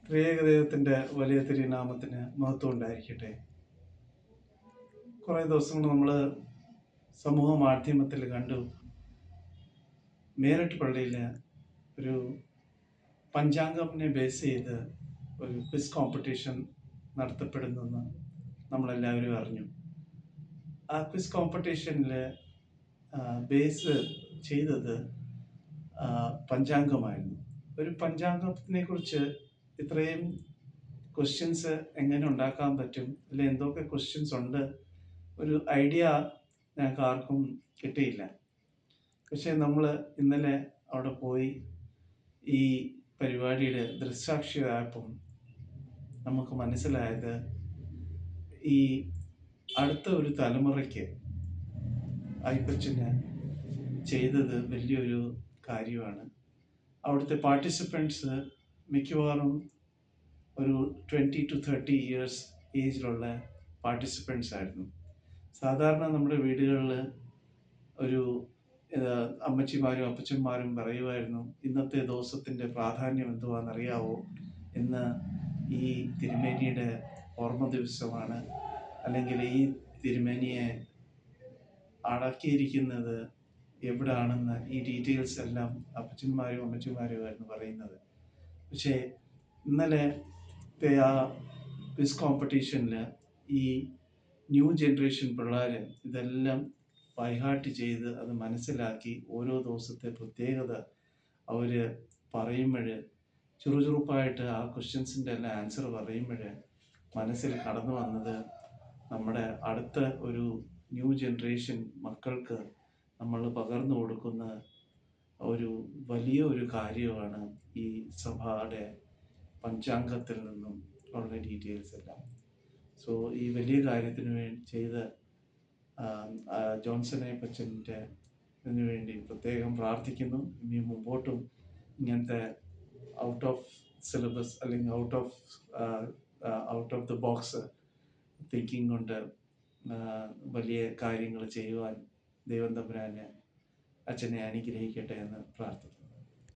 ത്രിയേക ദൈവത്തിൻ്റെ വലിയ തിരുനാമത്തിന് മഹത്വം ഉണ്ടായിരിക്കട്ടെ. കുറേ ദിവസങ്ങൾ നമ്മൾ സമൂഹ മാധ്യമത്തിൽ കണ്ടു, മേരട്ട് പള്ളിയിൽ ഒരു പഞ്ചാംഗത്തിനെ ബേസ് ചെയ്ത് ഒരു ക്വിസ് കോമ്പറ്റീഷൻ നടത്തപ്പെടുന്നെന്ന് നമ്മളെല്ലാവരും അറിഞ്ഞു. ആ ക്വിസ് കോമ്പറ്റീഷനിൽ ബേസ് ചെയ്തത് പഞ്ചാംഗമായിരുന്നു. ഒരു പഞ്ചാംഗത്തിനെ കുറിച്ച് ഇത്രയും ക്വസ്റ്റ്യൻസ് എങ്ങനെ ഉണ്ടാക്കാൻ പറ്റും, അല്ലെങ്കിൽ എന്തൊക്കെ ക്വസ്റ്റ്യൻസ് ഉണ്ട്, ഒരു ഐഡിയ ഞങ്ങൾക്ക് ആർക്കും കിട്ടിയില്ല. പക്ഷേ നമ്മൾ ഇന്നലെ അവിടെ പോയി ഈ പരിപാടിയുടെ ദൃക്സാക്ഷിയായപ്പം നമുക്ക് മനസ്സിലായത്, ഈ അടുത്ത ഒരു തലമുറയ്ക്ക് ഐപ്പച്ചന് ചെയ്തത് വലിയൊരു കാര്യമാണ്. അവിടുത്തെ പാർട്ടിസിപ്പൻസ് മിക്കവാറും ഒരു 20 to 30 ഇയേഴ്സ് ഏജിലുള്ള പാർട്ടിസിപ്പൻസ് ആയിരുന്നു. സാധാരണ നമ്മുടെ വീടുകളിൽ ഒരു അമ്മച്ചിമാരും അപ്പച്ചന്മാരും പറയുമായിരുന്നു, ഇന്നത്തെ ദിവസത്തിൻ്റെ പ്രാധാന്യം എന്തുവാണെന്നറിയാവോ, ഇന്ന് ഈ തിരുമേനിയുടെ ഓർമ്മ ദിവസമാണ്, അല്ലെങ്കിൽ ഈ തിരുമേനിയെ അടക്കിയിരിക്കുന്നത് എവിടാണെന്ന് ഈ ഡീറ്റെയിൽസ് എല്ലാം അപ്പച്ചന്മാരും അമ്മച്ചിമാരുമായിരുന്നു പറയുന്നത്. പക്ഷേ ഇന്നലത്തെ ആ ക്വിസ് കോമ്പറ്റീഷനിൽ ഈ ന്യൂ ജനറേഷൻ പിള്ളേർ ഇതെല്ലാം ബൈഹാർട്ട് ചെയ്ത് അത് മനസ്സിലാക്കി ഓരോ ദിവസത്തെ പ്രത്യേകത അവർ പറയുമ്പോൾ, ചുറുചുറുപ്പായിട്ട് ആ ക്വസ്റ്റ്യൻസിൻ്റെ എല്ലാം ആൻസർ പറയുമ്പോൾ മനസ്സിൽ കടന്നു വന്നത്, നമ്മുടെ അടുത്ത ഒരു ന്യൂ ജനറേഷൻ മക്കൾക്ക് നമ്മൾ പകർന്നു കൊടുക്കുന്ന ഒരു വലിയ ഒരു കാര്യമാണ് ഈ സഭയുടെ പഞ്ചാംഗത്തിൽ നിന്നും ഉള്ള ഡീറ്റെയിൽസ് എല്ലാം. സോ ഈ വലിയ കാര്യത്തിന് വേണ്ടി ചെയ്ത ജോൺസൺ ഐപ്പച്ചൻ്റെ വേണ്ടി പ്രത്യേകം പ്രാർത്ഥിക്കുന്നു. ഇനി മുമ്പോട്ടും ഇങ്ങനത്തെ ഔട്ട് ഓഫ് സിലബസ് അല്ലെങ്കിൽ out of the box thinking കൊണ്ട് വലിയ കാര്യങ്ങൾ ചെയ്യുവാൻ ദൈവം തമ്പുരാനെ അച്ഛനെ അനുഗ്രഹിക്കട്ടെ എന്ന് പ്രാർത്ഥിക്കുന്നു.